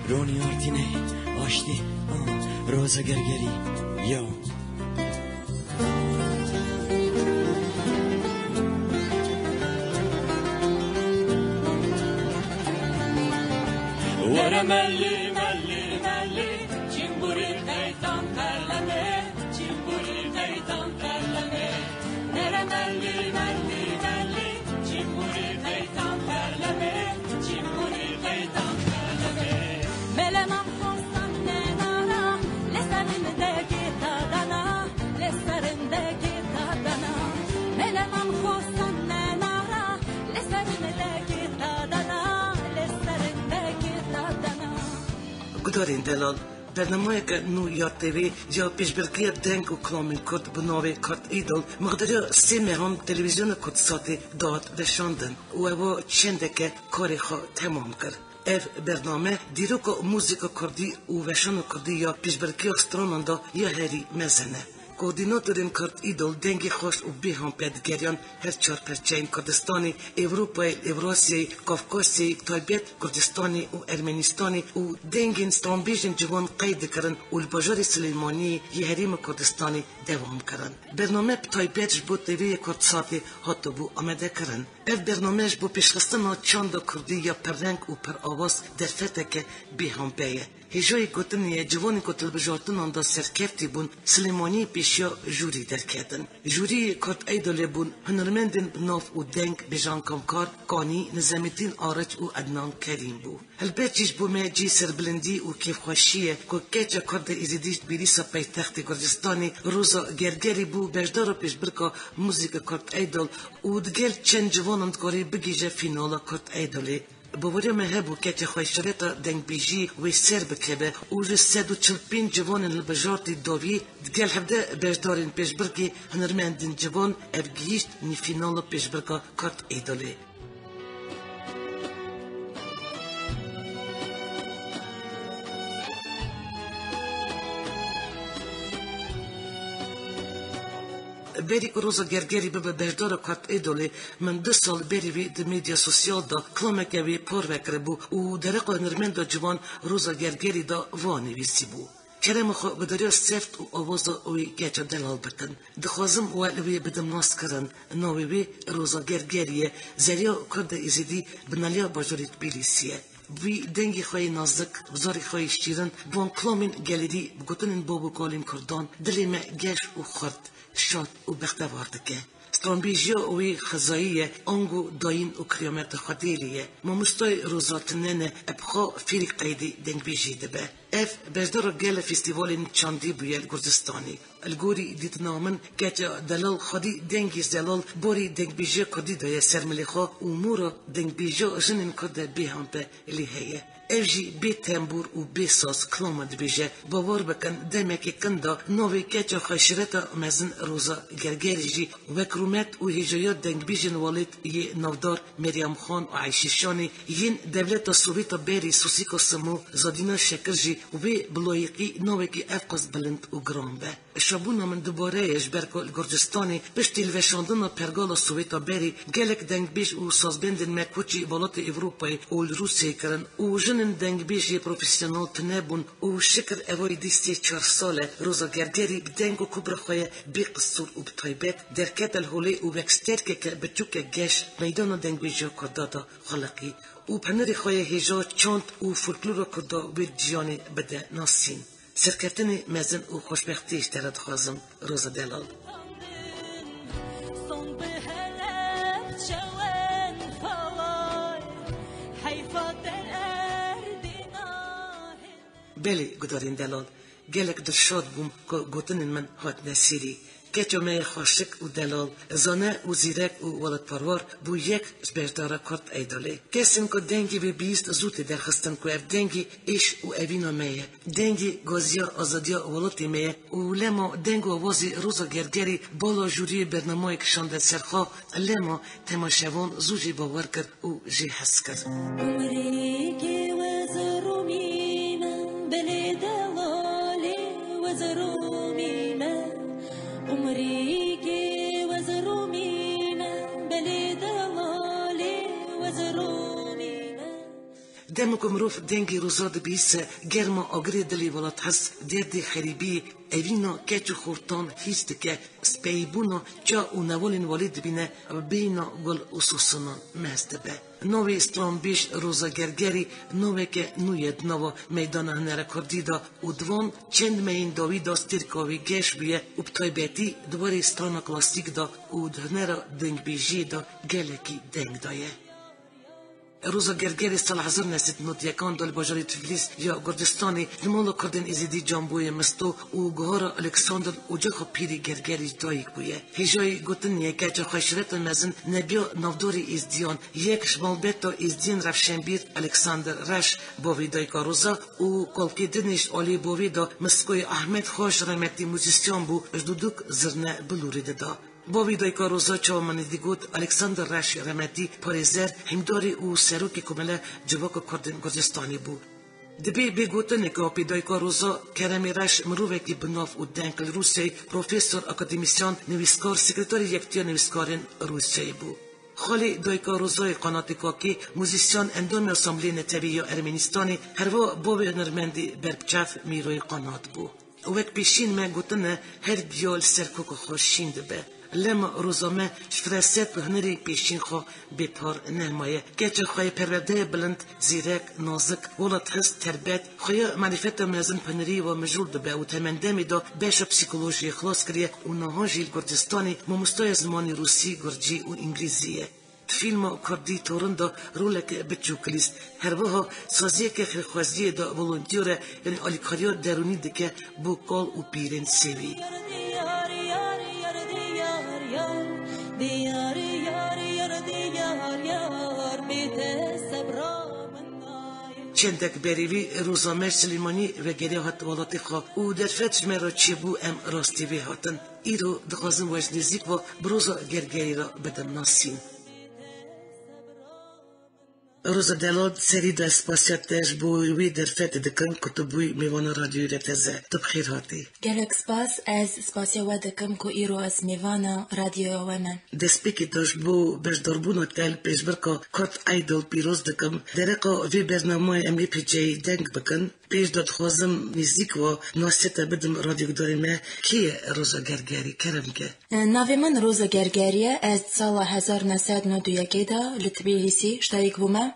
رونی آرتینه آشتی روزا گرگری یو ورا ملي ملي ملي جمبوري قيتان ترلمي جمبوري قيتان ترلمي ورا ملي ملي ملي جمبوري قيتان ترلمي جمبوري قيتان ترلمي ملمم خصم نارا لسرندگی دادنا لسرندگي دادنا ملمم خصم نارا لسرندگي دادنا گدارین دلال برنامه که نو یاد تیوی یا پیشبرگی دنگ و کلامین کرد بناوی کرد ایدل مقدار 3 مهان تلویزیون کرد ساتی داد وشاندن و او چنده که کاری خواه تمام کرد. اف برنامه دیروک موزیک کردی و وشان کردی یا پیشبرگی استراننده یا هری مزنه. کوردیناتورین کرد ایدل دنگی خوش و بیهم پیدگریان هر 4 پرچین کردستانی، اروپای، اوراسیای، کافکاسی، تایبت، کردستانی و ارمنستانی و دنگین سترانبیجن جوان قید کردن و الباجار سلیمانی یه حریم کردستانی دوام کردن. برنامه تایبتش بود تیوی کرد ساتی حتی بو آمده کردن. اف برنامهش بو پیشخستنا چند کردی یا پر رنگ و پر آواز در فته که بیهم بیه. هجای گوتنیه جوانی که تلبجارتن آندا سرکفتی بون سلیمانی پیشیا جوری درکدن. جوری کرد ایدوله بون هنرمندن بناف و دنگ بجان کمکار کانی نظامیتین آرچ و ادنان کریم بو. البته بو مجی سربلندی و کیف خوشیه که کچه کرد ایزیدیش بیریسا پایتخت کردستانی روزا گرگری بو بجدار پیش برکا موزیک کرد ایدول و دگل چند جوانند کاری بگیجه فینالا کرد ایدوله. باوری مهبو که خویشرتا دنگ بیجی و سر بکبه و جسد و چلپین جوان البجارتی داوی دگل هفته بجدارین پیشبرگی هنرمندین جوان افگیشت نی فینال پیشبرگا کارت ایداله. بری که روزا گرگری به بجدار کارت ایدوله من 2 سال بری وی در میدیا سوسیال دا کلامک وی پر وکره بو و درق هنرمند جوان روزا گرگری دا وانی ویسی بو. کرم خو بداری سفت و آواز وی گچه دلال بکن. دخوازم وی بدم ناس کرن ناوی وی روزا گرگریه زریا کرده ایزیدی بنالیا باجوریت بیلیسیه. وی دنگی خوی نازک بزاری خوی شیرن بون کلامین گلیدی بگوتنین بابو کالین کردان دلیم گش و خورد شاد و بختوارده که سترانبیجیا وی خزاییه آنگو داین و کریامت خدیلیه ممستای روزاتننه ابخا فیری قیدی دنگ بیجیده به اف بجدار گل فستیوال چاندی بیل گردستانی الگوری دیت نامن که دلال خودی دنگی زلال باری دنگ بیجیا کردی دایه سرملی خواه و مورا دنگ بیجیا جنین کرده بیهم به لیهیه evji bê tembûr û bê saz klama dibêje bawer bikin demekê kin da navê keça xweşireta mezin roza gergerî jî wek rûmet û hêjaya dengbêjin welêt yê navdar Meryem Xan û Ayşîşanê yên devleta Sovyeta berî Susîka Simû Zadîna Şekir jî wê bi layıqî navekî ev qas bilind û giran be. Şabûna min dubareyê ji ber ku li Kurdistanê piştî liveşandina pergala Sovyeta berî gelek dengbêj û sazbendên me koçî welatê Ewropayê û li Rûsyayê kirin û jinin dengbêjê profesyonel tinebûn û şikir evayî dîstê 4 sale roza gergerî bi deng û kubra xwe ye bê qisûr û bi taybet derket el holê û wek sterkeke biçûkek geş meydana dengbêjiya Kurda da xeleqî û penirê xwe ye hêja çand û folklora Kurda wê ciyanê bide nasîn. Serkeftinê mezin û xoşbextî ji te re dixwazim roza delal. بله گدارین دلال گلک در شاد بوم که گوتنین من هات نسیری کچو می خاشک و دلال زانه و زیرک و ولد پروار بو یک برداره کرد ایداله کسیم که دنگی به 20 زود درخستن که اف دنگی ایش و اوینا میه دنگی گازیا آزادیا ولدی میه و لما دنگ و آوازی روزا گرگری بالا جوری برنامه کشانده سرخوا لما تماشوان زوجی باور کرد و جی حس کرد دمك مروف دنگی روزاد بیس گرما آگری دلی ولات هست درد خریبی اوینا کچو خورتان هیست که سپیبونا جا او نوالین والید بینه بینا گل اصوصنا مست به نوی استران بیش روزا گرگری نوی که نوید نو میدان هنر کردی دا او دوان چند مین داوی دا سترکاوی گش بیه او بتای بیتی دوباره استران کلاسیک دا او هنر دنگ بیجی دا گلکی دنگ دایه روزا گرگری سال 1991 دل باجاری تبلیس یا گردستانی نمالو کردن ازیدی جانبوی مستو و گهار الکساندر و جاخو پیری گرگری دایک بویه هجای گوتن یکه جا خشرت مزن نبیا نافدوری ازدیان یک شمال بیتا ازدین رفشنبیر الکساندر رش باوی دایکا روزا و کلکی دنش آلی باوی دا مسکوی احمد خوش رحمتی موزیسیان بو اجدودوک زرنه بلوری دا باوی دایکا روزا چاومانی دیگود الکساندر رش رحمتی پاریزر همداری او سروکی کمله جواک کردن گرجستانی بود. دبی بگوتن که آپی دایکا روزا کرمی رش مروه کی بناف و دنکل روسی پروفیسور اکادمیسیان نویسکار سکرتاری یکتیا نویسکارن روسی بود. خالی دایکا روزای قناتی کاکی موزیسیان اندام اسامبلی نتوی ارمنستانی هر وا باوی هنرمندی بربچف میروی قنات بود. وقت پیشین من گوتن هر بیال سرکوک خوشین دبه. لما روزامه شفرست هنری پیشین خو بپار نمایه گچه خواه پرورده بلند زیرک نازک ولات هست تربیت خواه معرفت مزن پنری و مجرور دبه و تمندمی دا بیش پسیکولوژی خلاص کریه و نها جیل گردستانی ممستای زمانی روسی گرجی و انگلیزیه فیلم کردی تورن دا رولک بچوکلیست هر وها سازیه که خیرخوازیه دا ولونتیوره یعنی آلیکاریا درونی دکه بو کال و پیرن سیوی چندک بریوی روزنامه سلیمانی و گری هات والاتی خوا او در فتش مرا چی بو ام راستی وی هاتن ایرو دخوازم وجه نزیک و بروزا گرگری را بدم ناسین روز دلال سری دا سپاسیاتش بوی وی در فت دکم کتبوی میوان رادیوی رتزه تب خیر هاتی گلک سپاس از سپاسیا و دکم که ایرو از میوان رادیوی ونن دسپیکی داشت بو بش دربون تل پیش برکا کت ایدل پیروز دکم درکا وی برنامه امی پی جی دنگ بکن پیش داد خوازم نزدیک و ناسیتا بدم رادیو داریم کیه روزا گرگری کرم که ناوی من روزا گرگریه از سال 1991 دا لتبیلیسی شتایک بومه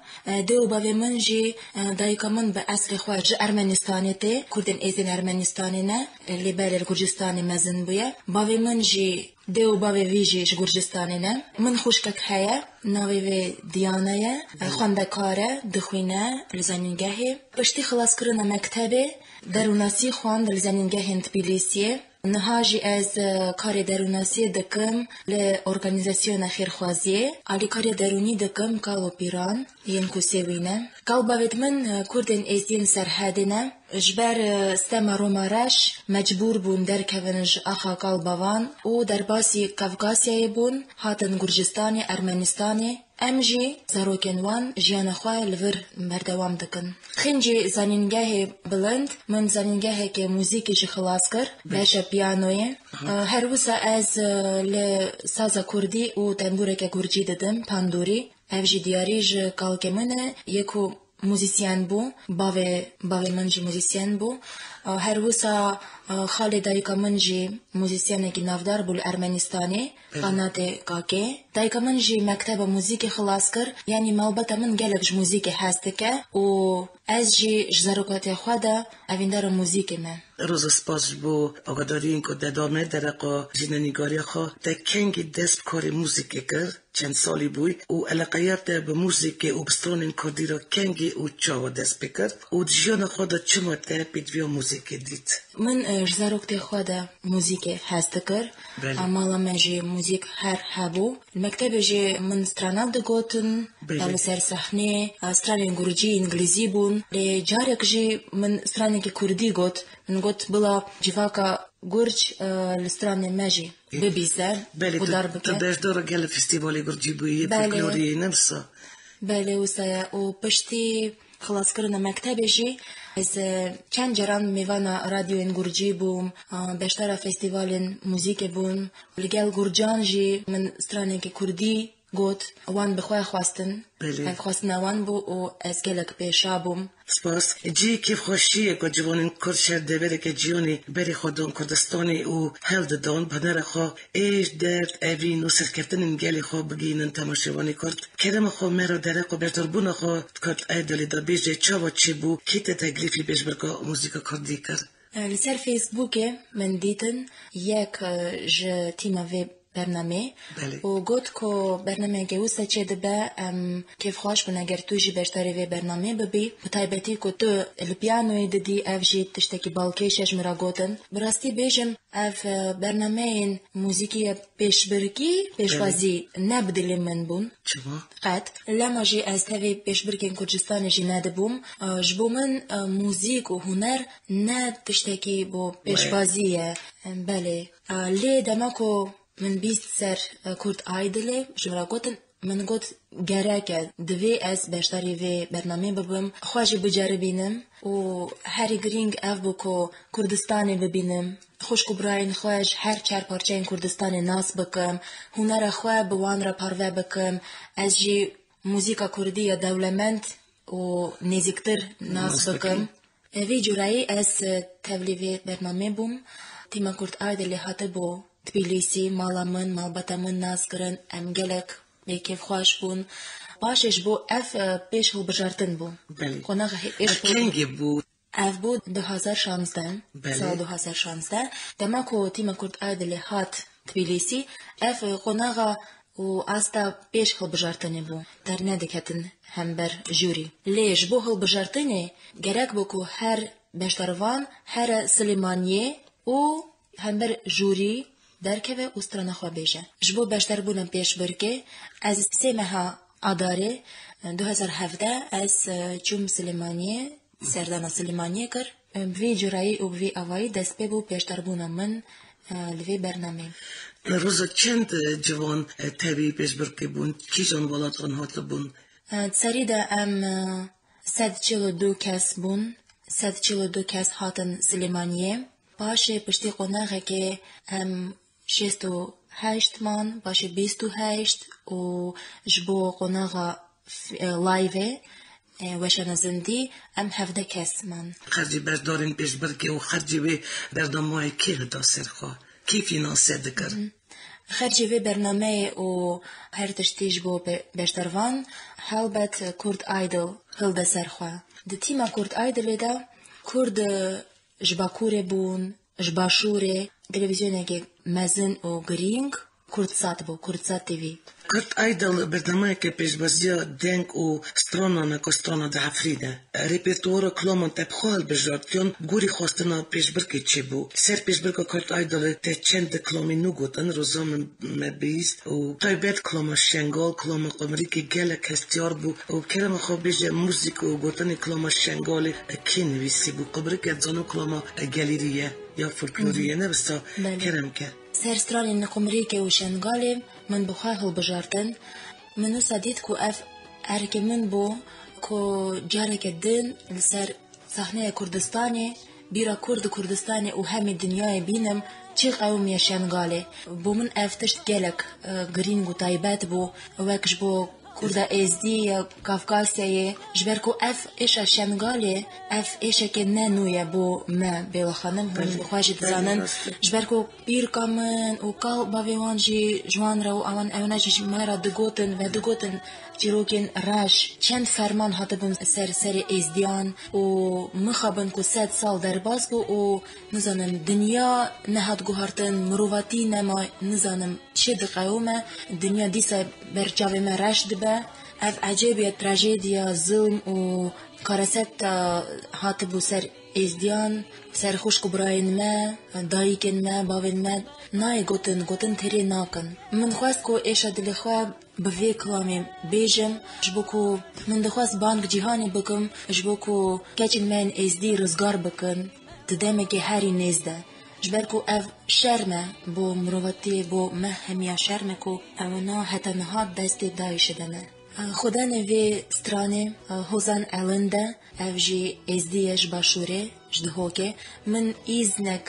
دو باوی من جی دایکا من به اصل خواهج ارمنستانی تی کردن ایزین ارمنستانی نه لیبر گرجستانی مزن بویه باوی من جی دو باوی ویجیش گرجستانی نه من خوشکک هیا ناوی وی دیانه خواندکاره دخوینه لزنینگاهی پشتی خلاص کرنا مکتبه دروناسی خواند لزنینگاه تبلیسیه نهاجی از کار دروناسی دکم لارگانیزاسیون خیرخوازی علی کار درونی دکم کالو پیران ین کوسیوینه کال باوید من کردن ایزین سرحدینه جبر استما رومارش مجبور بون در کونج آخا کال باوان و در باسی کافکاسیای بون هاتن گرجستانی ارمنستانی امجی زاروکن وان جیان خواه لور مردوام دکن خنجی زنینگاه بلند من زنینگاه که موزیکی جی خلاص کر باشا پیانوی هر وسا از لسازا کردی و تنبوره که گرجی ددم پاندوری اوجی دیاریج کالک منه یکو موزیسین بو باوی منجی موزیسین بو هر وسا خالی دایکا منجی موزیسین کی نافدار بول ارمنستانی قنات کاکی دایکا منجی مکتب موزیک خلاص کر یعنی مالبتا من گلک موزیک هست که و از جی جزاروکات خواده اویندار موزیک من روز سپاس بو آگاداری این که دادامه درقا جنانیگاری خواه تا کنگی دست کار موزیک کرد چند سالی بوی او علاقیت به موزیک او بستران کردی را کنگی او چاو دست بکرد او جیان خود چما ترپید ویا موزیک دید من جزاروکت خواده موزیک هست کر مالا مجی موزیک هر هبو المکتب جی من سترانال دگوتن دل سر صحنه ستران گرجی انگلیزی بون لجارک جی من سترانی که کردی گوت من گوت بلا جواکا گرج لستران مجی ببیزر بودار بکن تباش دارا گل فستیوالی گرجی بویی فولکلوری نمسا بله وسایا و پشتی خلاص کردن مکتب جی از چند جران میوان رادیو گرجی بوم بیشتر فستیوال موزیک بوم لگل گرجان جی من سترانی که کردی گوت وان بخواه خواستن بله. اف خواستن وان بو و از گلک پیشا بوم سپاس جی کیف خوشیه که جوانین کرد شرده بره که جیونی بری خودون کردستانی و هل دادن بنر خو ایش درد اوین و سرکفتن انگلی خو بگینن تماشوانی کرد کرم خو مرا درق و برتربون خو کرد ایدولی دا بیجه چا و چی بو کیت تگلیفی بیش برکا موزیکا کردی کرد لسر فيسبوك من ديتن ياك ج تيما في برنامه و گوت کو برنامه گوسه چه دبه کیف خوش بنا اگر تو جی بشتاری وی برنامه ببی بطایبتی کو تو الپیانوی ددی اف جی تشتکی بالکیشش مرا گوتن براستی بیجم اف برنامه موزیکی پیشبرگی پیشوازی نبدلی من بون چما؟ قد لما جی از تاوی پیشبرگین کردستان جی ندبوم جبو من موزیک و هنر ند تشتکی بو پیشوازیه بله لی دماکو من بیست سر کرد آیدله جمرا گوتن من گوت گرکه دوی از بشتاری وی برنامه ببم خواهی بجربینم و هری گرینگ اف بکو کردستانی ببینم خوشکو براین خواهش هر چار پارچه این کردستانی ناس بکم هنر خواه بوان را پروه بکم از جی موزیکا کردی دولمند و نزیکتر ناس بکم وی جورایی از تولیوی برنامه بوم تیما کرد آیدله حتی بو تبیلیسی مالامن مالباتامن ناس کرن ام گلک بیکیف خوش بون باشش بو اف پیش هل بجارتن بو بله کنگی بو اف بو 2016 سال 2016 دماکو تیما کرد آیدلی هات تبیلیسی اف قناغا و آستا پیش هل بجارتنی بو در ندکتن هم بر جوری لیش بو هل بجارتنی گرک بو که هر بشتروان هر سلیمانیه و هم بر جوری درکه و استرانه خواه بیشه جبو بشتر بونم پیش برکه از سیمه آداره 2017 از چوم سلیمانیه سردانا سلیمانیه کر بوی جرایی و بوی آوایی دست بو پیشتر بونم من لوی برنامه روزا چند جوان تبی پیش برکه بون کی جان ولات هات بون سری ده ام 142 کس بون 142 کس هاتن سلیمانیه باشه پشتی قناغه که ام 68 من باشه 28 و جبو قناغه لایوه وشان زندی ام 17 کس من خرجی بردارین پیش برکه و خرجی به برنامه که دا سرخوا کی فینانسه دکر خرجی به برنامه و هر تشتیج بو بشتروان حلبت کرد آیدل هلده سرخوا ده تیما کرد آیدل دا کرد جباکوره بون جباشوره تلویزیونه که مزن و گرینگ کردسات بو کردسات تیوی کرد ایدل برنامه که پیشبازی دنگ و سترانا نکو سترانا ده افریده ریپرتوار کلامان تبخال بجارد کیون گوری خواستنا پیشبرکی چی بو سر پیشبرکا کرد ایدل ته چند کلامی نگوتن روزا مبیست و تایبت کلاما شنگال کلاما قمری که گل کستیار بو و کرم خواب بیجه موزیک و گوتن کلاما شنگال کی نویسی بو قبری که زانو کلاما گلیریه یا فولکلوریه نبستا کرم که سرسترانی نقمری که و شنگالی من بخواه هل بجارتن منو سادید کو اف ارک من بو کو جارک دن لسر صحنه کردستانی بیرا کردستانی و همه دنیای بینم چی قومی شنگالی بو من افتشت گلک گرینگ و تایبت بو وکش بو کرده ازدی یا کافکاسیه جبرکو اف ایشه شنگالی اف ایشه که ننویه بو ما بیو خانم هم بخواهی دزانن جبرکو بیر کامن و کال باویوان جی جوان رو آوان اونا جی مرا دگوتن و دگوتن جیروکین راش چند فرمان حتی بون سر ازدیان و مخابن کو 100 سال در باز بو و نزانم دنیا نهاد گوهارتن مروواتی نما نزانم چه دقیومه دنیا دیسا برجاوی ما راش دبه اف عجیبیه تراجیدیا ظلم و کارست حتی بو سر ازدیان سر خوش کبراین ما دایکن ما باوین ما نای گوتن تری ناکن من خواست کو ایشا دلی خواه بوی کلامی بیجم جبو کو من دخواست بانک جیهانی بکم جبو کو کچن من ازدی رزگار بکن تدامه که هری نیزده جبرکو اف شرمه بو مروتی بو مهمیا شرمه کو اونا حتی نهاد دستی دایش دنه خدا نوی سترانه هوزان علنده اف جی ازدیش باشوره جدهوکه من ایزنک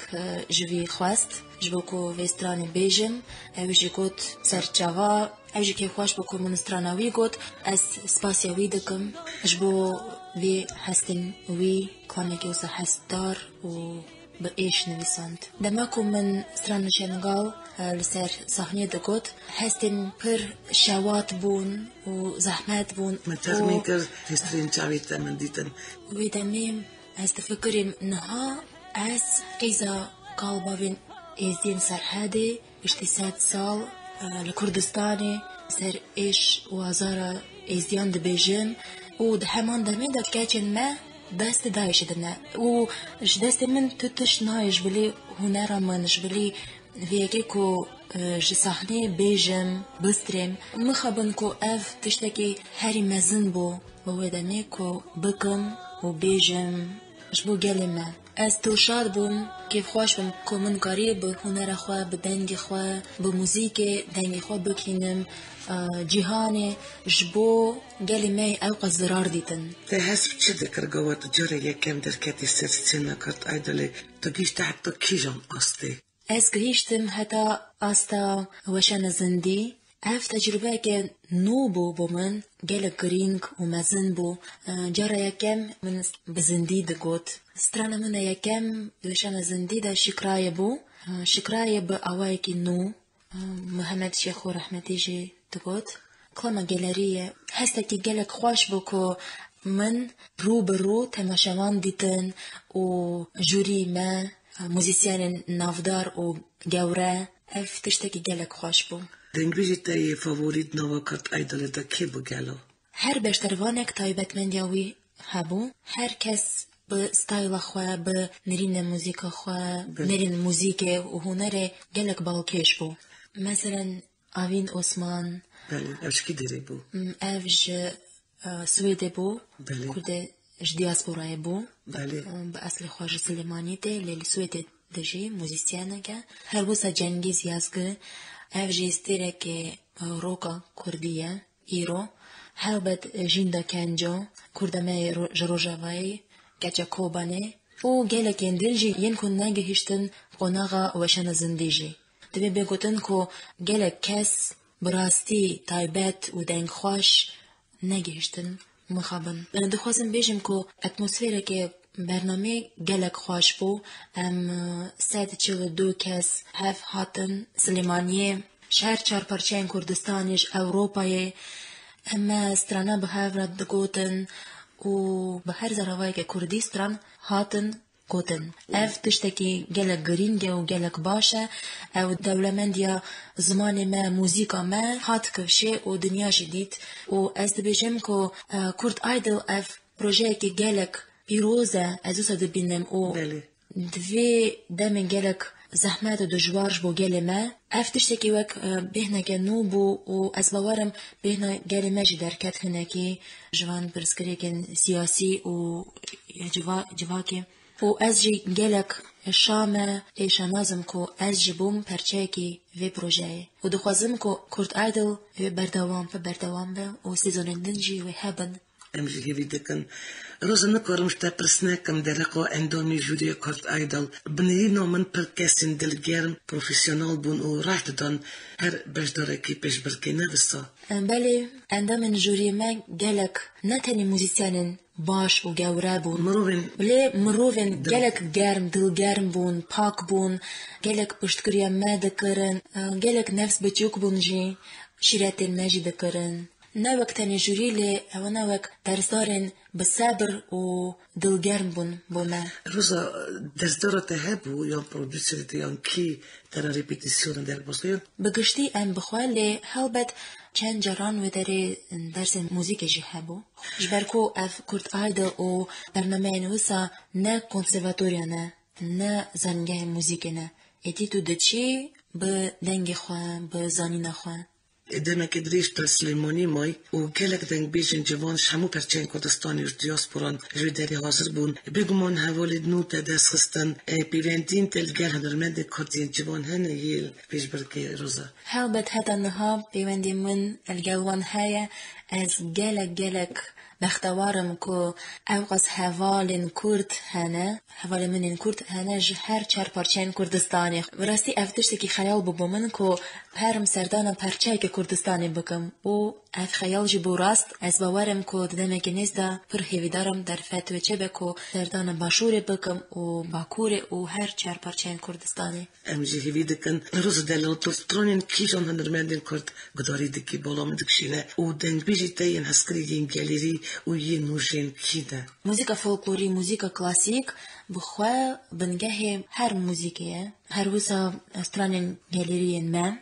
جوی خواست جبوكو ويستراني بيجم اوجي قوت سرچاوا اوجي كي خوش بوكو من ستراناوي قوت اس سباسيا ويدكم جبو في حستن وي كلامكي وسا حستار و بإيش نويسانت دماكو من ستران شنغال لسر صحنية دقوت حستن پر شوات بون و زحمات بون مترميكر هسترين شاويتا من ديتن ويدميم از تفكري نها از إذا قالبا بين إزدين سرحادي اشتساد سال لكردستاني سر إيش وازارة إزديان دبيجن و دهمان دمي دا كاتشن ما دست دايش دنا و دست من تتش نايش بلي هنرا منش بلي فيكيكو جساحني بيجم بسترم مخابن كو اف تشتكي هاري مزن بو وودانيكو بكم و بيجم جبو جلما از توشاد بوم كيف خوش بم كومن قريب هنر خوا بدنگ خوا بموزيك دنگ خوا بكينم جهاني جبو جلمي اوقع زرار ديتن تحسب تشدك رقوات جوري يكام دركاتي سرسينا كارت ايدولي تجيش تحت كيجم قصدي از گهیشتم حتی استا وشان زندی اف تجربه که نو بو من گل گرینگ و مزن بو جرا یکم من بزندی دگوت سترانه من یکم وشان زندی دا شکرای بو شکرای با اوای که نو محمد شیخو رحمتی جی دگوت کلمه گلریه هسته که گلک خوش بو که من رو برو تماشاوان دیتن و جوری ما موزیسیان نافدار و گوره اف تشتکی گلک خوش بو دنگویجی تایی فاورید نوا کارت ایدول دا کی بو گلو هر بشتروانک تایبت من یاوی هبو هر کس به ستایل خواه به نرین موزیک خواه نرین موزیک و هنر گلک باوکیش بو مثلا آوین عثمان بله اوش کی داری بو اوش سویده بو بله کرده اش دیاسپورای بو بله به اصل خواج سلیمانی ده لیلی سویده دجی موزیسیانه که هر بوسا جنگیز یازگه او جیستیره که روکا کردیه ایرو هر بد جیندا کنجا کردمه جروجاوی گچا کوبانه و گله کندل جی ین کن نگه هشتن قناغا وشن زندیجی دبی بگوتن که گله کس براستی تایبت و دنگ خوش نگه هشتن مخابن دخوازم بیجم که اتمسفیره که برنامه گلک خوش بو ام 142 کس هف هاتن سلیمانیه شهر چار پرچین کردستانیش اوروپای اما استرانا به هفرد دگوتن و به هر زراوایی که کردستان هاتن گوتن اف تشتکی گلک گرینگه و گلک باشه او دولمندیا زمان ما موزیکا ما هات کفشه و دنیا جدید و از دبیجم که کرد ایدل اف پروژه که گلک پیروزه از اوسا دبینم او دوی دم گلک زحمت و دجوارش بو گل ما افتشتکی وک بهنا کنو بو و از باورم بهنا گل ما جی درکت هنکی جوان برسکری کن سیاسی و جواکی و از جی گلک شامه ایشا نازم که از جی بوم پرچه وی پروژه و دخوازم که کرد ایدل بردوام به و سیزونندن جی و هبن امجي جيدكن روزنا كورمش تبرسناكم درقو اندومي جوري كورت ايدل بنينو من بركاسين دلجيرم بروفيسيونال بون او راحت دون هر بجداركي بيش بركينا بسا بله اندام جوري ما جالك نتني موزيسيانن باش و گوره بون مروفن گلک گرم دل گرم بون پاک بون گلک پشتکریا ما دکرن گلک نفس بچوک بون جی شیرتن ماجی دکرن نوک تنی جوری لی او نوک درسدارن بصبر و دلگرم بون ما روزا درسدارا تهبو یا پرودوسر یا کی در ریپیتیسیون در بسیار بگشتی ام بخواه لی هلبت چند جران و داره درس موزیک جی هبو جبرکو اف کرد ایدل و برنامه نوسا نه کنسرواتوریا نه زنگه موزیک نه ایتی تو دچی به دنگ خواه به زانین خواه دمك دريش تسليموني ماي وكلك دنگ بيجن جوان شمو پرچين كردستاني و دياسپوران جو داري حاضر بون بگمان حوالي نو تدس خستن بيوندين تلگل هنرمند كردين جوان هن يل بيش بركي روزا هلبت هتا نها بيوندين من الجوان هايا از گلك بختوارم که اوقاس حوالن کرد هنه حوال منین کرد هنه هر چار پارچین کردستانی راستی افتشتی که خیال ببو من که پرم سردانم پرچه که کردستانی بکم و اف خیال جی بو راست از باورم که دمه گنیز دا پر هیویدارم در فتوه چه بکو سردانم باشور بکم و باکور و هر چار پارچین کردستانی امجی هیویدکن روز دلال ترسترانین کیجان هنرمندین کرد گداری دکی بالام دکشینه و دنگ بیجی تاین هسکری ین گالری و ین نوشین کینه موسیقى فولکلوری موسیقى کلاسیک بخوا بنگه هر موسیقیه هر وسا استرانین گالرین ما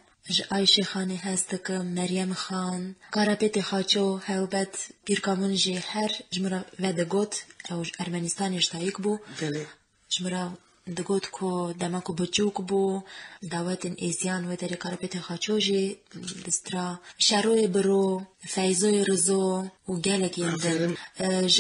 عایشه خانی هست که مریم خان کاراپیت خاچو هلبت پیرکامون جی هر جمرا ودگوت او ارمنستانیش تایک بو جمرا دگوت کو دماکو بچوک بو دعوت ایزیان و دری کاراپیت خاچو جی دسترا شروع برو فیضوی رزو و گلک یندن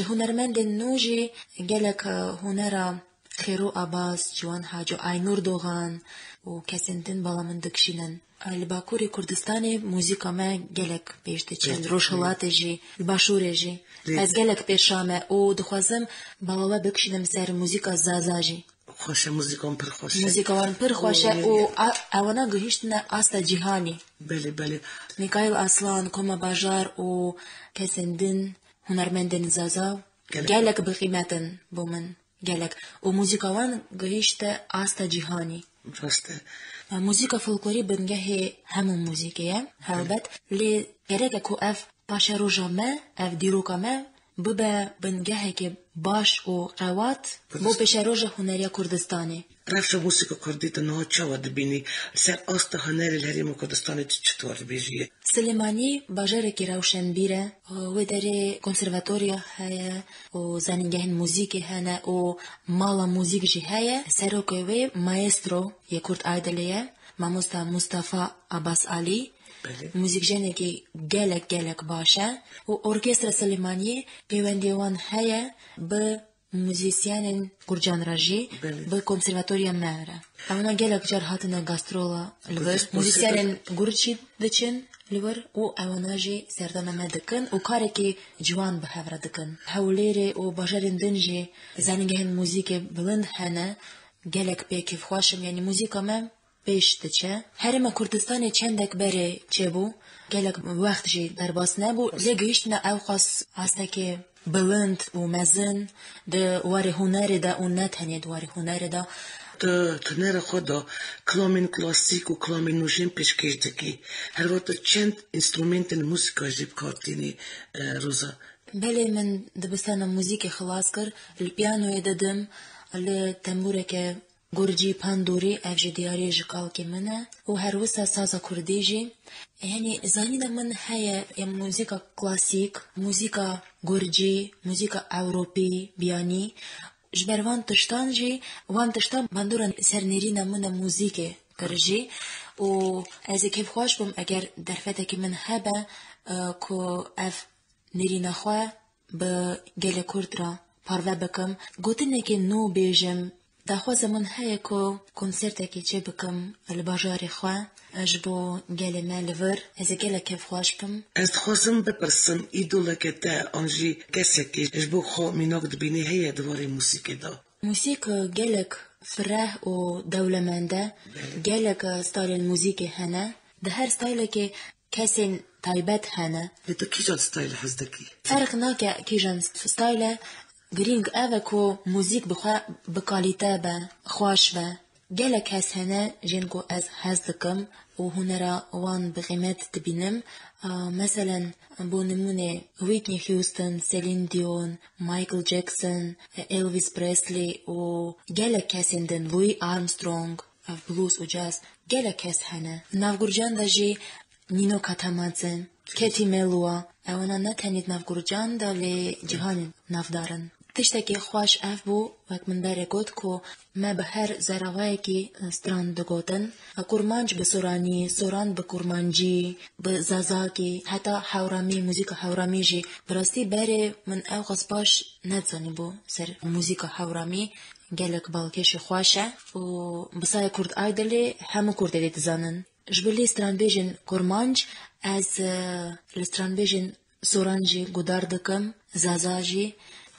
هنرمندن نوجی گلک هنرا خیرو عباس جوان حاجو اینور دوغان و کسندن بالا من دکشینن الباکوری کردستانی موسیقا ما گلک پیشته چند روشهلات جی الباشور جی از گلک پیشامه و دخوازم بالا بکشینم سر موسیقا زازا جی خوشه موسیقان پر خوشه موسیقان پر خوشه و اوانا گهیشتنا آستا جهانی بله میکایل اصلان کما باجار و کسندن هنرمندن زازا گلک بقیمتن بومن گلک و موسیقان گهیشت آستا جهانی راسته موسیقى فولکلوری بنگه همون موسیقیه هلبت لی گرگه که اف پاشه روژا ما اف دیروکا ما ببه بنگه که باش و قوات بو پیش روژا هنریا کردستانی رفت موسیقى کردیت نه چه دبینی سر آستا هنری الهریم کردستانی چطور بیجیه سلیمانی باجره که روشن بیره و داره کنسرواتوریا هیا و زنینگه موسیقی هنه و مالا موسیق جی هیا سروکوی ماسترو یه کرد آیدلیه ماموستا مصطفى عباس علی موسیق جنه که گلک باشه و ارکستر سلیمانی پیوندیوان هیا به موزیسیانین گرجان راجی به کنسرواتوریا مهره اونا گلک جار هاتنه گاسترولا لور موزیسیانین گرچی دچن لور و اونا جی سردانه مدکن و کاری که جوان به هفره دکن حولیره و باجرین دنجی زنگه هن موزیک بلند هنه گلک بیکیف خواشم یعنی موزیکا من پیش دچه هرما کردستان چندک بره چه بو گلک وقت جی در باس نبو لگیشت نه اوقاس هسته که بلند و مزن ده واری هنری ده و نتنی دواری هنری ده تنر خدا کلامین کلاسیک و کلامین نوشین پیشکش دکی هر وقت چند انسترومنت موسیقا جیب کارتینی روزا بله من دبستان موسیقی خلاص کر الپیانو دادم التنبوره که گرجی پاندوری افجی دیاری جکال که منه و هر وسا سازا کردی جی یعنی زانینا من هیا موسیقى کلاسیک موسیقى گرجی موسیقى اوروپی بیانی جبر وان تشتان جی وان تشتان بندورن سرنیرینا من موسیقی کرجی و از کیف خوش بم اگر در فتا که من هبه که اف نیرینا خواه به گل کرد را پارو بکم گوتنه که نو بیجم داخوا زمان هیا که کنسرت که چه بکم الباجار خواه اجبو گل مالور از گل کیف خوش بم از خوازم بپرسم ایدوله که تا آنجی کسی که اجبو خو میناک دبینی هیا دواری موسیقی دا موسیقى گلک فرح و دولمنده گلک ستایل الموسیقی هنه ده هر ستایل که کسی تایبت هنه لیتا کی جان ستایل هزدکی فرق ناکه کی جان ستایل گرینگ اوه که موسیق بکالیته به خوش به گلک هست هنه جنگو از هزدکم و هنرا وان بقیمت دبینم مثلا بو نمونه ویتنی هیوستن سیلین دیون مایکل جکسون الویس پرسلی و گلک کسیندن لوی آرمسترونگ بلوز و جاز گلک هست هنه نافگورجان دا جی نینو کاتامادزن کتی ملوا اونا نتنید نافگورجان دا لی جهان نافدارن تشتکی خوش اف بو وک من بره گوت که ما به هر زراوه که ستران دگوتن کرمانج به سورانی سوران به کرمانجی به زازاکی حتی حورامی موسیقى حورامی جی براستی بره من اوقاس باش ندزانی بو سر موسیقى حورامی گلک بالکش خوشه و بسای کرد آیدلی همه کرد دیت زنن جبلی ستران بیجن کرمانج از لستران بیجن سورانجی گدار دکم زازاجی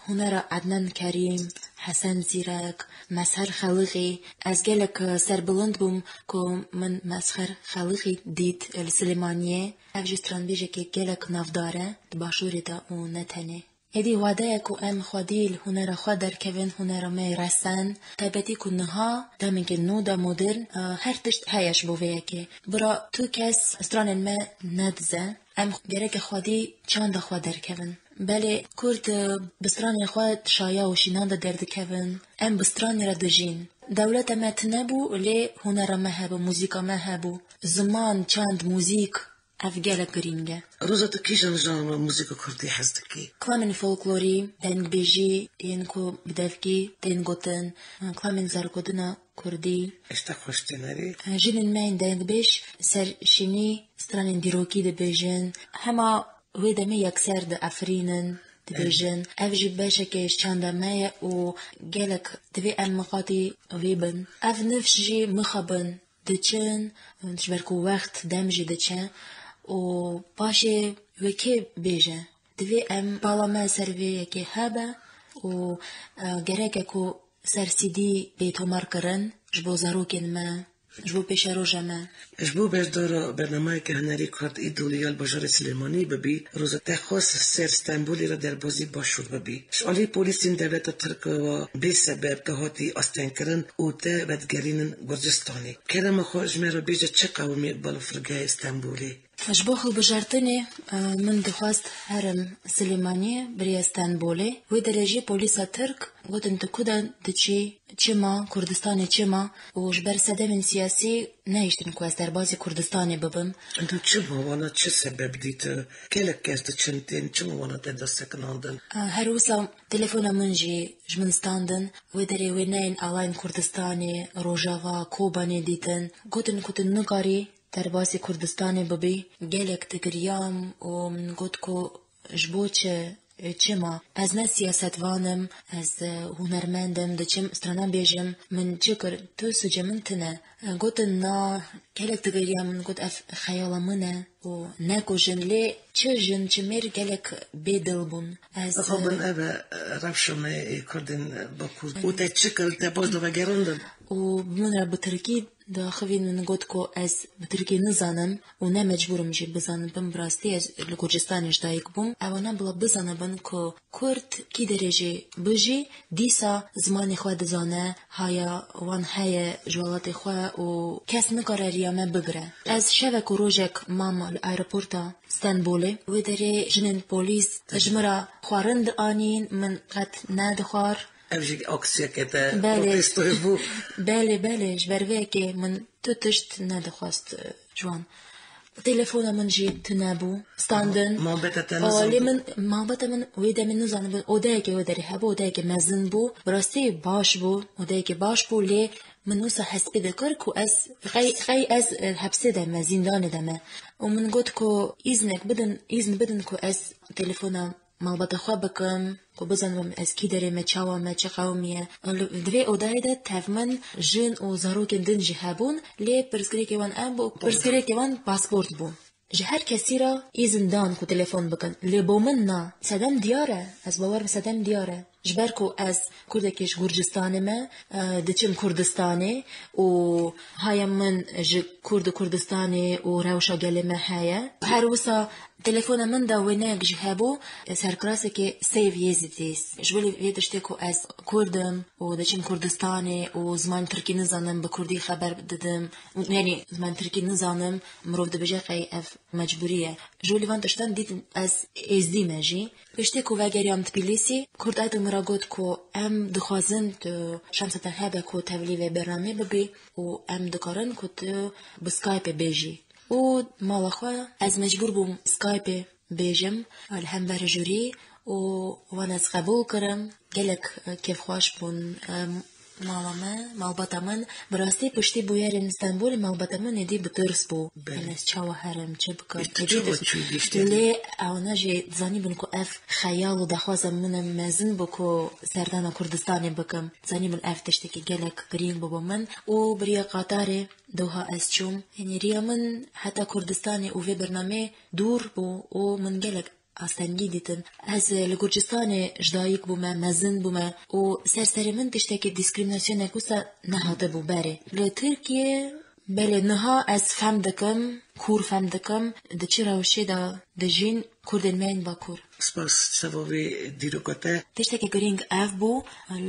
هنر عدنان کریم حسن زیرک مسهر خلقی از گلک سربلند بوم که من مسهر خلقی دید السلیمانیه افجستران بیجه که گلک نافداره باشوری دا و نتنه هدی واده که ام خودیل هنر خود در کون هنر می رسن تابتی که نها دامن که نو دا مدرن هر تشت هایش بوه که برا تو کس استران ما ندزه ام گرک خودی چند خود در کون بله کرد بستران خود شایا و شینان دا درد کون ام بستران را دجین دولت ما تنبو لی هنر ما هبو موزیکا ما هبو زمان چند موزیک افگال گرینگه روزا تو کیشان جان موزیکا کردی هستکی کلامن فولکلوری دنگ بیجی ینکو بدفکی دنگوتن کلامن زرگودنا کردی اشتا خوشتی نری جنن من دنگ بیش سر شینی سترانن دیروکی ده بیجن هما ویدمی یکسر ده افرینن دبیجن افجی باشه که چند مایه و گلک دوی ام مقاطی ویبن اف نفشی مخابن دچن شبرکو وقت دمجی دچن و باشه وکی بیجه دوی ام بالا ما سروی یکی هبه و گرکه که سرسیدی بیتومار کرن جبو زاروکن ما جبو پیش روژه ما جبو بجدار برنامه که هنری کرد ایدولیال بجار سلیمانی ببی روز تخواست سر استنبولی را در بازی باشور ببی شعالی پولیسین دولت ترک و بی سبب تهاتی آستین کرن او تا بدگرین گرجستانی کرم خوش مرا بیجه چه قومی بالو فرگه استنبولی جبو بجارتنی من دخواست هرم سلیمانی بری استنبولی و درجه پولیسا ترک گوتن تکودن دچی چما کردستان چما و جبر صدم سیاسی نیشتن که از در بازی کردستانی ببم انتو چما وانا چه سبب دیت کلک کست چنتین چما وانا دستکناندن هر وصل تلفون منجی جمنستاندن و دری وینین آلاین کردستانی روژاوا کوبانی دیتن گوتن کتن نگاری در بازی کردستانی ببی گلک تگریام و من گوت که جبو چما از نه سیاست وانم از هنرمندم ده چم استرانم بیجم من چکر تو سجه من تنه گوتن نا گلک تگریام من گوت اف خیالا منه و نکو جن لی چه جن چه میر گلک بیدل بون از خب ابا رفشم کردن با کرد و تا چکر تا باز دو گراندن و من را بترکی دا خوین من گوت کو از بترکی نزانم و نه مجبورم جی بزانم بم براستی از لگرجستانش دایک بوم اونا بلا بزانم که کرد کی درجه بجی دیسا زمان خود زانه هایا وان های جوالات خود و کس نکاره ریامه بگره از شبک و روژک مام الایرپورتا استنبولی و داره جنن پولیس جمرا خوارند آنین من قد ندخوار افجیک اکسیا که تا پروتستوی بو بله جبروه که من تو تشت ندخواست جوان تلفون من جی تنابو ستاندن محبت من ویده من نزانم اوده که وداری هبو اوده که مزن بو براستی باش بو اوده که باش بو لی من وسا حسبی دکر که از خی از حبسه دمه زندان دمه و من گوت که ایزن بدن که از تلفونم محبت خواه بکم که بزنم از کی داره چاوامه چه قومیه دوی اودای ده تفمن جن و زاروکن دنجی هبون لی پرسکری که وان ام بو پرسکری که وان پاسپورت بو هر کسی را ایزن دان که تلفن بکن لی بو من نا صدم دیاره از باور صدم دیاره جبر که از کردکیش گرجستانه ما دچم کردستانه و هایم من کردستانه و روشا گله ما هایا هر وسا تلفون من دا وینه جهابو سرکراسه که سیف یزیدیس جولی ویدشته که از کردم و دچم کردستانه و زمان ترکی نزانم به کردی خبر دادم یعنی زمان ترکی نزانم مروف دبجه قی اف مجبوریه جولی وان تشتن دید از ازدی مجی بشته که وگریام تبیلیسی کرد ایدو مرا گود که ام دخوازن تو شمسة هبه که تولیه برنامه ببی و ام دکارن که تو بسکایپ بیجی و مالا خواه از مجبور بوم سکایپ بیجم الهم جوری و وان از قبول کرم گلک کیف خوش بون مالباتا من براستی پشتی بویرین استنبول مالباتا من ندی بترس بو از چاو هرم چه بکن لی اونا جی زانی بون که اف خیال و دخوازم منم مزن بو که سردان کردستانی بکم زانی بون اف تشتی که گلک گرین بو من و بریا قطاره دوها از چوم یعنی ریا من حتی کردستانی و وی برنامه دور بو و من گلک ئاستەنگی دیتن ئەس لە گورجستانê ji dayîk bûme mezin bûme û serserê min tiştekî dîskriminasyonek wisa nehate bû berê li Tirkiye belê niha ez fehm dikim kûr fehm dikim di çi rewşê de dijîn Kurdên me yên bakur سپاس سباوی دیروکته tiştekî girîng ev bû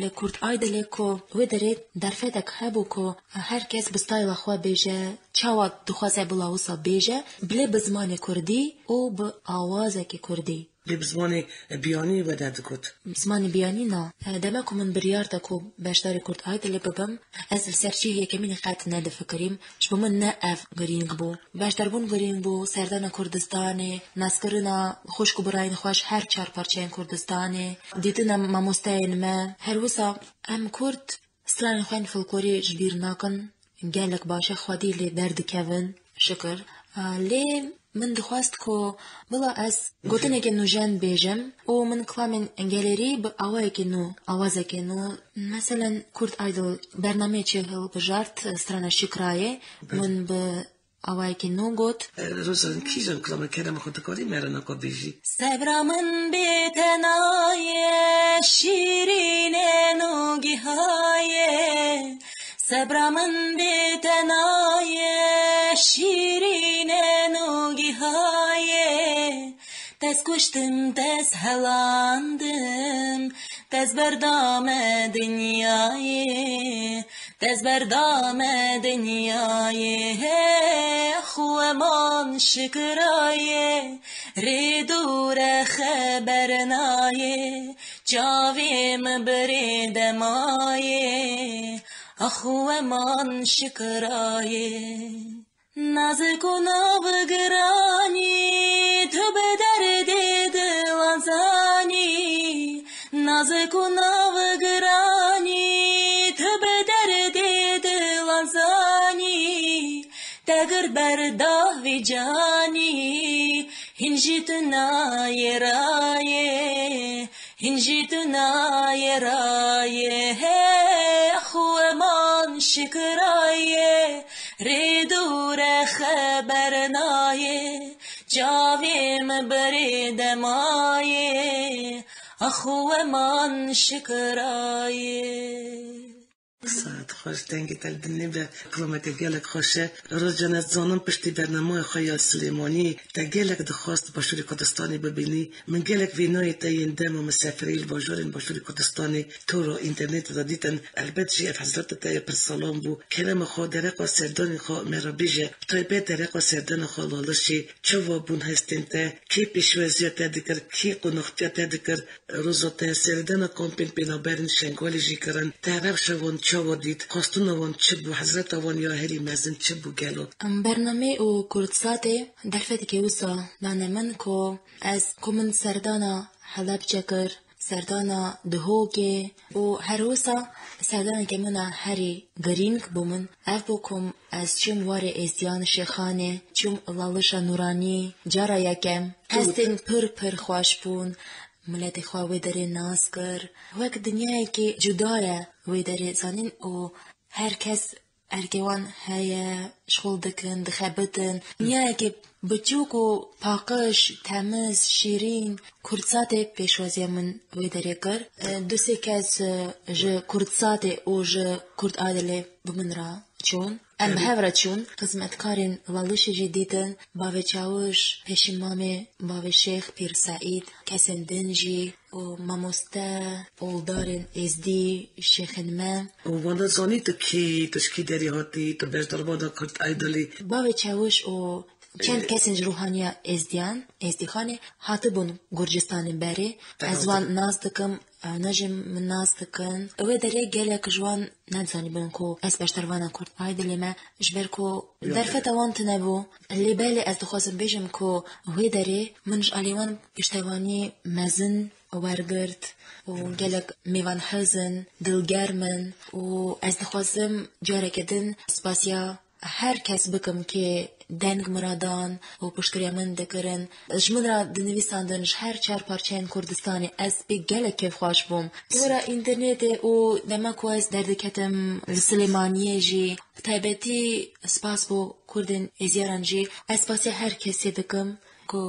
li Kurd Aydilê ku wê derê derfetek hebû ku herkes bi stayla xwe bêje çawa dixwaze bila wisa bêje bilê bi zimanê Kurdî û bi awazekî Kurdî به زمان بیانی و دادکوت زمانی بیانی نه دما کو من بریار تا کو باشداری Kurd Aydilê bibim ez li ser çî yekemînê qet nedifikirim ji bo min ne ev girîng bû beşdarbûn girîng bû serdana Kurdistanê naskirina xweş û birayên xweş her çar parçeyên Kurdistanê dîtina mamosteyên me her wisa em Kurd stranên xwe yên folklorî ji bîr nakin gelek baş e xwedî lê derdikevin şikir lê من دخواست کو بلا از گوتنێکی نوژن بێژم و من کلامên gelerî bi awayekî nû awazekê nû mesela Kurd Idol bernameyekî hilbijart strana Şikrayê min bi awayekî nû got روزان کیجان کلام کرم خود کاری مرنا کو بیجی Sebra min bêtenaye şîrînê nû gihaye Sebra min bêtenaye şîrînê nû gihaye Tez kuştum tez helandım Tez berdame dünyayê Tez berdame dünyayê Xueman şikrayê Rêdûre xeber nayê Çavêm birê demayê Xueman şikrayê Nazik û navgiranî Tu bi derdê dilanzanî Nazik û navgiranî Tu bi derdê dilanzanî Tegir berdavî canî Hin jî tu nayê rayê Hin jî tu nayê rayê Xueman şikrayê Rêdûre xeber nayê Çavêm birê demayê Xueman şikrayê ساعت خوش دنگی تل دنی به کلامک گلک خوشه روز جنت زانم پشتی برنامه خیال سلیمانی تا گلک دخواست باشوری کردستانی ببینی من گلک وینای تا یندم و مسافری الباجورین باشوری کردستانی تو رو اینترنت را دیتن البته جی اف حضرت تا پر سلام بو کلام خود درق و سردانی خود مرا بیجه توی به درق و سردان خود لالشی چو بون هستین تا کی پیشوازی تا دکر کی قنختی تا دکر روز تا سردان کمپین بنابرین شنگوالی جی کرن تعرف شوون چاودید خواستونوان چه بو حضرتوان یا هری مزن چه بو گلو برنامه او کردساته درفتی که وسا دانه من کو از کومن سردانا حلب چکر سردانا دهوگه و هر وسا سردانا که منا هری گرینگ بومن اف بکم از چم وار ازیان شیخانه چم لالشا نورانی جارا یکم هستین پر خوش بون ملت خواه وی داره ناز کر وک دنیایی که جداره وی داره زنین و هر کس ارگوان هیا شغل دکن دخبتن دنیایی که بچوک و پاقش تمیز شیرین کردسات پیشوازی من وی داره کر دو سه کس جه کردسات و جه کرد آدله بمن را چون ام بهورا چون خدمتکارین والوش جدیدن باوی چاوش پیشمامه باوی شیخ پیر سعید کسن دنجی و ماموسته اولدارین ازدی شیخن من و وانا زانی تو کی تشکی داری هاتی تو بشدار بادا کرد ایدالی باوی چاوش و چند کسنج روحانیا ازدی خانه هاته بون گرجستان بری از وان ناز دکم نجم من ناز دکن اوه داره گلک جوان ندزانی بون کو از بشتروانا کرد ایدالی ما جبر کو درفت وان تنبو اللي بالي از دخوازم بیجم کو اوه داره منج آلیوان پشتوانی مزن ورگرد و گلک میوان حزن دلگرمن و از دخوازم جاره کدن سپاسیا هر کس بکم که دنگ مرادان و پشکریا من دکرن جمن را دنویساندنش هر چار پارچین کردستانی از بی گلک کیف خوش بوم دورا اینترنت و دمکو از دردکتم سلیمانیه جی تایبتی سپاس بو کردن ازیاران جی از پاسی هر کسی دکم کو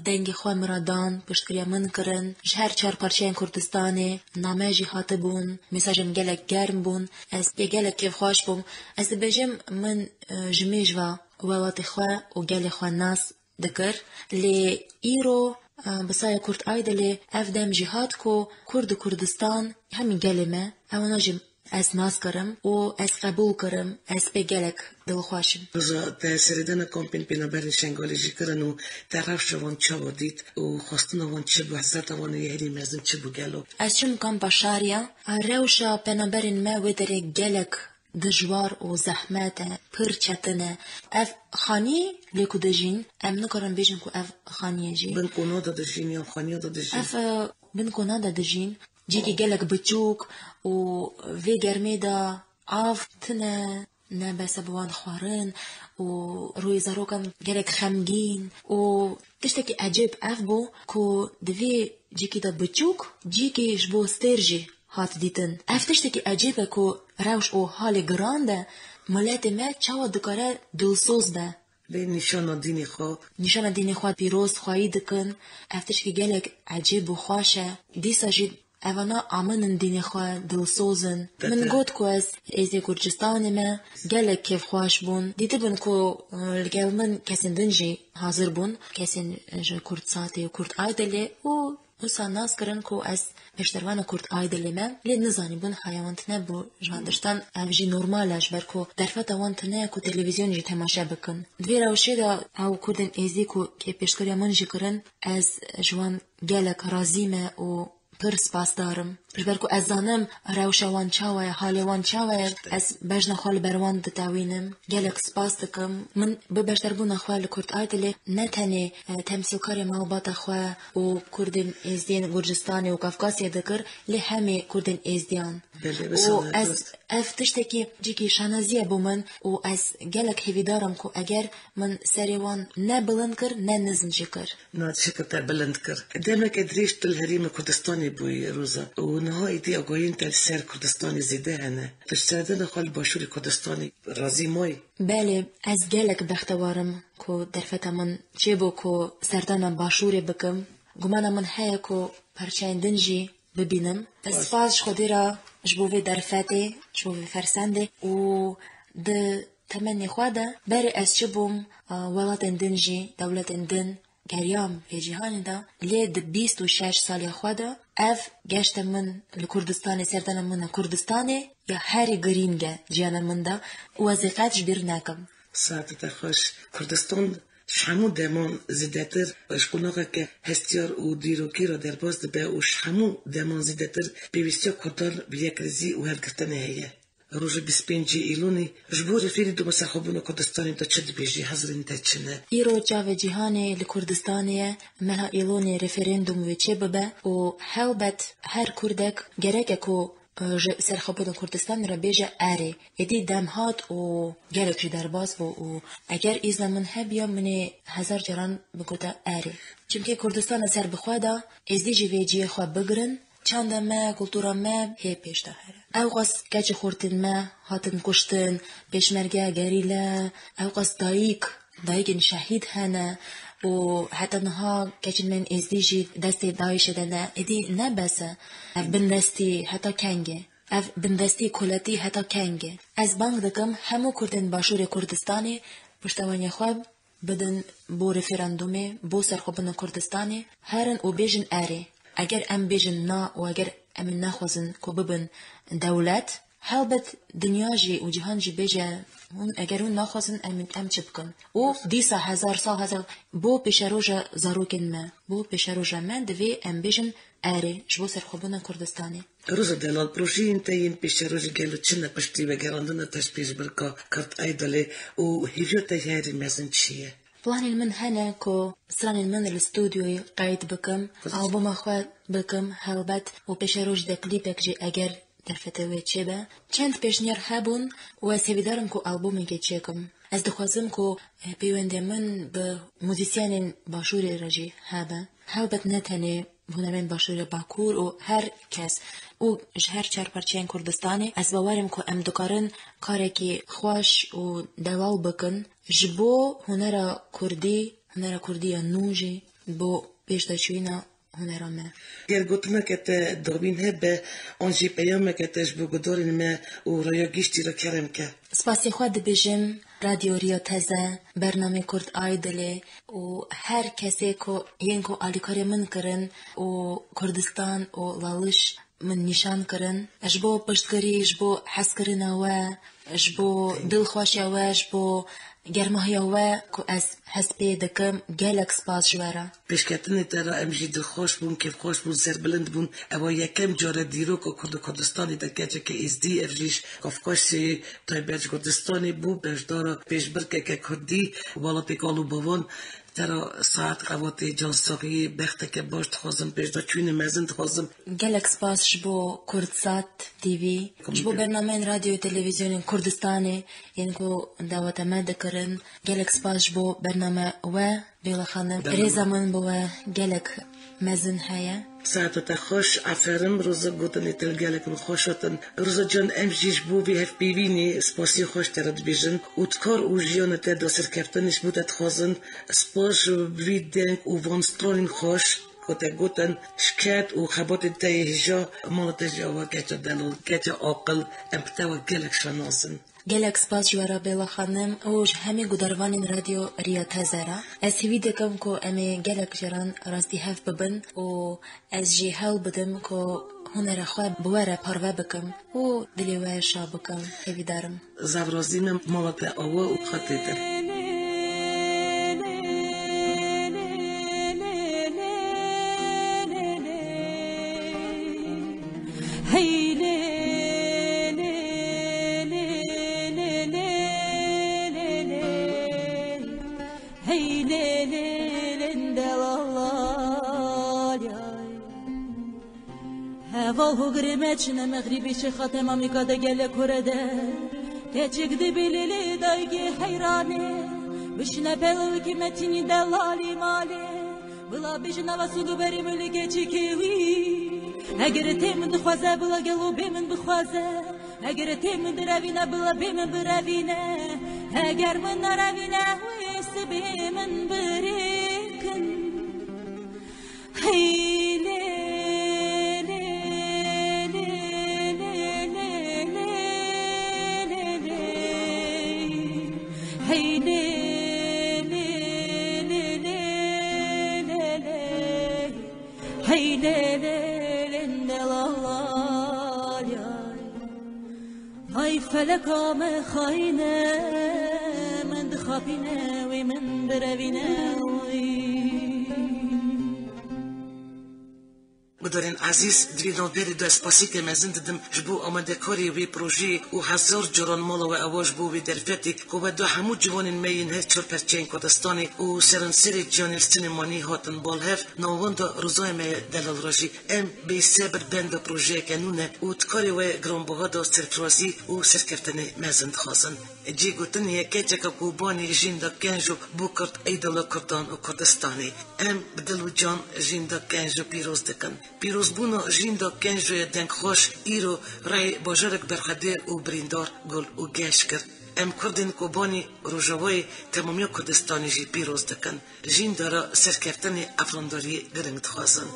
دنگ خواه مرادان پشتگریا من کرن جهر چار پارچین کردستانه نامه جی هاته بون مساجم گلک گرم بون از گلک کیف خوش بون از بجم من جمیج و ولات خواه و گل خواه ناس دکر لی ایرو بسای کرد آیدلی افدم جهاد کو کرد کردستان همین گلمه اونا جم از ناس کرم و از قبول کرم از بگلک دل خوشم. روزا تأثیردن کامپین بنابراین شنگالی جی کرن و طرف شوان چه ودید و خواستن وان چه بحثت وان یهری مزن چه بگلو. از چم کام باشاریا روشا بنابراین ما ودره گلک دجوار و زحمت پر چتنه اف خانی لیکو دجین ام نکارم بیشن کو اف خانیه جی بن کنادا دجین یا خانیه دجین اف بن کنادا دجین جیکی گلک بچوک و وی گرمی دا آف تنه نه بس بوان خوارن و روی زاروکم گلک خمگین و تشتکی عجیب اف بو کو دوی جیکی دا بچوک جیکی جبو سترجی هات دیتن افتشتکی عجیبه کو روش او حال گرانده ملت ما چاوا دکاره دلسوز ده لی نشان دینی خواه پیروز خواهی دکن افتشکی گلک عجیب و خواشه دیسا جید اوانا آمنن دینی خواه دلسوزن من گوت کو از ایزی گرجستان ما گلک کیف خواش بون دیده بون کو لگل من کسین دنجی حاضر بون کسین کرد ساتی و کرد آیدلی و اوسا ناس کرن کو از پشتروان کرد آیدلی من لید نزانی بون حیوانتنه بو جاندشتان اوجی نورمالش برکو درفت اوانتنه کو تلویزیون جی تماشا بکن دوی روشی دا او کردن ایزی کو که پشتکریا من جی کرن از جوان گلک رازیمه و پر سپاس دارم جبرکو از زانم روش وان چاوه حال وان چاوه از بجن خال بروان دتاوینم گلک سپاس دکم من ببشتر بون خواه لکرد آیدلی نتنی تمثیل کاری موبات خواه و کردن ازدین گرجستانی و کافکاسی دکر لی همه کردن ازدیان و از افتشتکی جیکی شانازیه بو من و از گلک هیوی دارم که اگر من سریوان نه بلند کر نه نزن جی کر نه چکر تا بلند کر دمک ادریش تل حریم کردستانی بوی روزا و نهایی دی اگاین تل سر کردستانی زیده هنه پشتردن خال باشور کردستانی رازی مای بله از گلک بختوارم که درفت من چه بو که سردان باشور بکم گمان من هیا که پرچین دنجی ببینم از فاز خودی را جبوه درفته جبوه فرسنده و ده تمنی خواده بری از چه بوم ولات دنجی دولت دن گریام به جهان دا لید 26 سال خواده اف گشت من لکردستان سردان من کردستانی یا هری گرینگه جیان من دا وظیفت جبیر نکم ساعت خوش کردستان شمو دمان زیدتر اشقناقه که هستیار و دیروکی را در باز به و شمو دمان زیدتر بیویستیا کردان به یک رزی و هرگفتن هیه روز 25 ایلونی جبور فیلی دو مسخوبون کردستانی دا چد بیجی حضرین تا چنه ایرو جاو جهانی لکردستانیه مها ایلونی رفرندوم وچه ببه و حلبت هر کردک گرکه که سرخوبون کردستان را بیجه اره ایدی دم هات و گلک جی در باز و اگر ایزن من هبیا منی 1000 جران بگوتا اره چونکه کردستان سر بخواده ایزدی جی ویجی خواه بگرن چند ما کلتورا ما هی پیش دهره اوقاس کچ خورتن ما هاتن کشتن پیشمرگه گریلا اوقاس دایگن شهید هنه و حتی نها کچن من ازدیجی دست دایش دنه ایدی نبسه اف بندستی حتی کنگه اف بندستی کلاتی حتی کنگه از بانگ دکم همو کردن باشور کردستانی پشتوانی خواب بدن بو رفراندومی بو سرخوبن کردستانی هرن و بیجن اره اگر ام بیجن نا و اگر ام نخوزن که ببن دولت هلبت دنیاجی و جهانجی بیجه اگر اون نخوزن ام چه بکن و دیسا 1000 سال بو پیشروژا زاروکن ما بو پیشروژا من دوی ام بیجن اره جبو سرخوبن کردستانی روز دلال پروژی انتین پیشروژی گلو چنه پشتی و گراندن تش پیش برکا کرد ایدالی و هیویو تیاری مزن چیه بلاني من هنا كو سراني من الاستوديو قايد بكم ألبوم أخوات بكم هلبت وبشروج دا كليبك جي أجر درفتوي تشيبا چند بيشنير هابون وسيبدارم كو ألبومي كي تشيكم از دخوازم كو بيوانده من بموزيسيانين باشوري رجي هابا هلبت نتاني هنرمند باشور باکور و هر کس او هر چهار پارچین کردستانی از باورم که ام دکارن کاری که خوش و دوال بکن جبو هنر کردی هنر کردی نوجی با پیش داشتینا هنرامه. گر گوتمه که ته دابین هبه آنجی پیامه که تش بگذارین ما و ریا گیشتی را کرم که. سپاسی خود بجم رادیو ریا تازه برنامه کرد آیدله و هر کسی که ینکو آلیکاری من کرن و کردستان و لالش من نشان کرن اجبو پشتگری اجبو حس کرن و اجبو دلخوشی و اجبو گرمه و که از حسبی دکم گلک سپاس جواره. پیشکتنی ترا امجی دل خوش بون که خوش بون سر بلند بون اما یکم جاره دیرو که کردستانی دکیجه که ازدی افجیش کافکاسی تای بیج کردستانی بو بجدارا پیش برکه که کردی والا پیکالو بوان ترا ساعت قواتی جانساقی بخته که باش تخوازم پیشدا چوین مزن تخوازم گلک سپاس جبو کردسات تیوی جبو برنامه رادیو تلویزیون کردستانی یعنی که دعوت مده کرن گلک سپاس جبو برنامه و بیلا خانم ریزا من بو گلک مزن هیا ساعت تا خوش افرم روزا گوتنی تلگلک خوشتن روزا جان امجیش بو بی هف بیبینی سپاسی خوش ترد بیجن اوتکار او جیان تا داسر کفتنش بودت خوازن سپاس ویدنگ او وانسترالین خوش کتا گوتن شکت و خبات تایجا مالت جاوا گچا دلول گچا عاقل امپتاوا گلک شناسن گلک سپاس جوارا بیلا خانم اوج همی گودروان رادیو ریا تازه از هیوی دکم که امی گلک جران راستی هف ببن و از جی هل بدم که هنر خواه بواره پروه بکم و دلیوه شا بکم هیوی دارم زورازیم مالت آوا و خطیتر هو غريمتنا مغربي شخات ماميكا دا قال كرده تجيك دبيلي دايقي حيراني بشنا بلو كيمتيني دلالي مالي بلا بجنا وسودو بري ملكي تشيكيوي اگر تيمن دخوازه بلا قلوبي من بخوازه اگر تيمن دروينه بلا بيمن بروينه اگر من روينه ويسي بيمن بريكن هيلي هاي فلك ما خاينة من دخابنا ومن بروينا بدارین عزیز دویدان بری دو اسپاسی که مزن دادم جبو آمده کاری وی پروژی و هزار جران مالا و اواج بو وی درفتی که و دو همو جوانین مین هست چور پرچین کردستانی و سرنسری جانیل سینمانی هاتن بال هف ناوان دا روزای می دلال راجی ام بی سبر بند پروژه کنونه و تکاری و گرانبوها دا سرفرازی و سرکفتن مزن خواستن جی گوتن یکی چکا کوبانی جین دا کنجو بو کرد ایدالا کردان و کردستانی ام بدلو جان جین دا کنجو پیروز دکن پیروز بونا جین دا کنجوی دنگ خوش ایرو رای باجرک برخده و بریندار گل و گش کرد ام کردین کوبانی روژاوی تمامی کردستانی جی پیروز دکن جین دارا سرکفتن افرانداری گرنگ دخوازن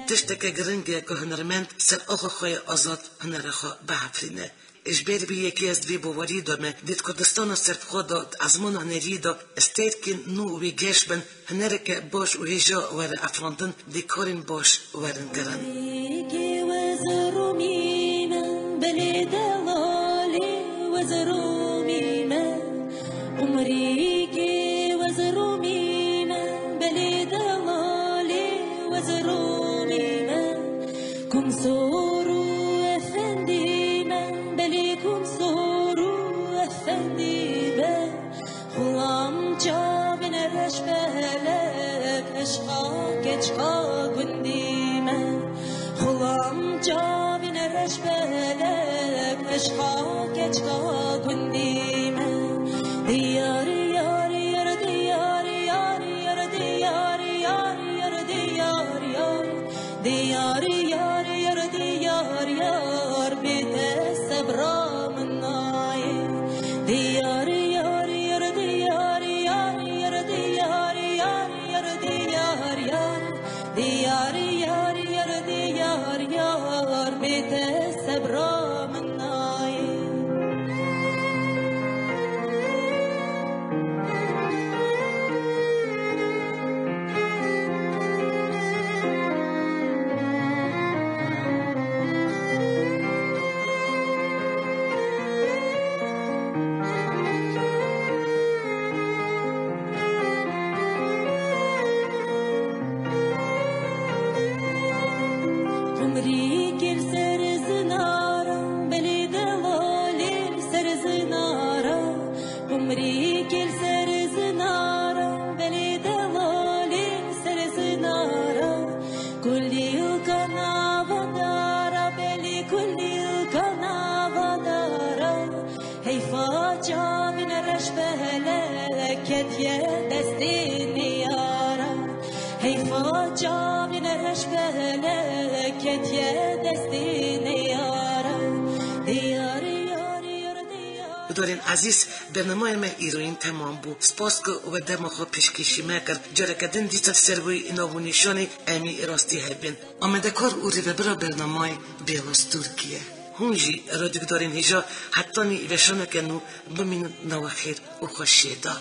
تشتكى گرنگه که هنرمند سر آخو خوی آزاد هنر خو بحفرینه اجبار بی یکی از دوی بواری دامه دید کردستان سرف خود از من هنری دا استید که نو وی گش بن هنر که باش و هجا ور افراندن دی کارین باش ورن گرن كم صورو أفندي من بليكم صورو أفندي من خلام جابن الرشبالك أشقا كشقا قندي من خلام جابن الرشبالك أشقا كشقا قندي من دياري ديار يار يار ديار يار بيت الصبر من نايم ديار يار يار ديار يار يار ديار يار يار ديار يار ديار يار يار ديار يار بيت الصبر من نايم عمري كل سر زنارة بلي دلالي سر زنارة عمري كل سر زنارة بلي دلالي سر زنارة كل يلقنا ودارة بلي كل يلقنا ودارة هيفا جابن رشبه لكت يدستي يارا هيفا جابن رشبه لكت يدستي يارا ديار يار يار ديار دارین عزیز برنامه ما ایروین تمام بود سپاس که و دم خو پیشکشی میکرد جرکدن دیتا سروی ناونیشانی امی راستی هبین آمده کار اوری و برا برنامه بیلاس ترکیه هونجی رادیو دارین هیجا حتی نی وشانه کنو بمین نواخیر و خوشیده